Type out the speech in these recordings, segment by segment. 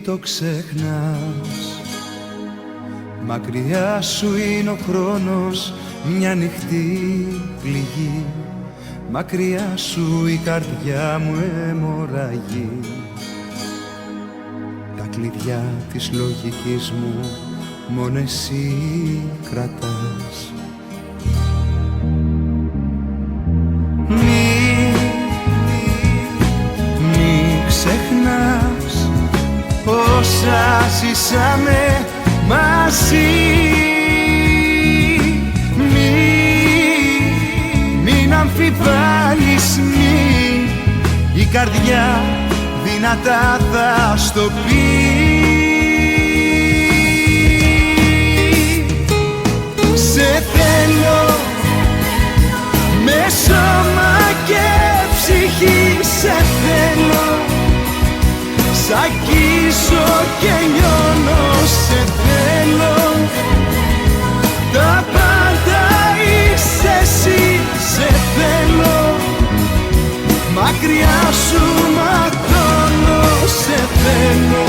το ξεχνάς. Μακριά σου είναι ο χρόνος, μια ανοιχτή πληγή. Μακριά σου η καρδιά μου αιμορραγεί. Τα κλειδιά της λογικής μου μόνο εσύ κρατάς. Μη ξεχνάς όσα ζήσαμε μαζί. Μην αμφιβάλλεις, η καρδιά δυνατά θα στο πει. Σε θέλω με σώμα και ψυχή, σε θέλω. Σ' αγγίζω και νιώνω, σε θέλω. Τα πάντα είσαι εσύ, σε θέλω. Μακριά σου ματώνω, σε θέλω.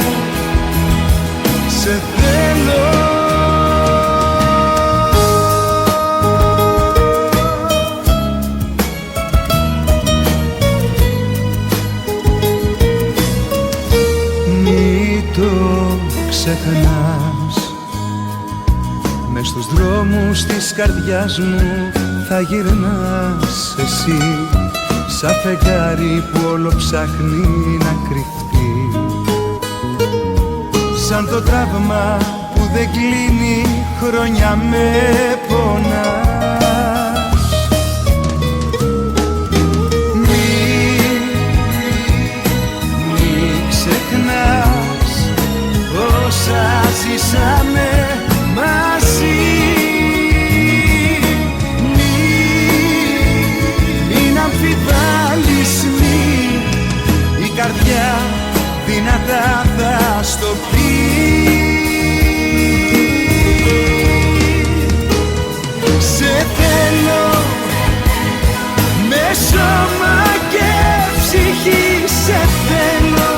Σε θέλω. Ξεχνάς, μες στους δρόμους της καρδιάς μου θα γυρνάς εσύ, σαν φεγγάρι που όλο ψάχνει να κρυφτεί, σαν το τραύμα που δεν κλείνει, χρόνια με πονάς. Μη ξεχνάς όσα ζήσαμε μαζί. Μην αμφιβάλλεις, η καρδιά δυνατά θα στο πει. Σε θέλω με σώμα και ψυχή, σε θέλω.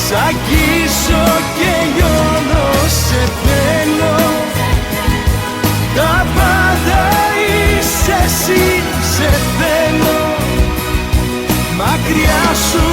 Σ' αγγίζω και νιώνω, σε θέλω. Τα πάντα είσαι εσύ, σε θέλω. Μακριά σου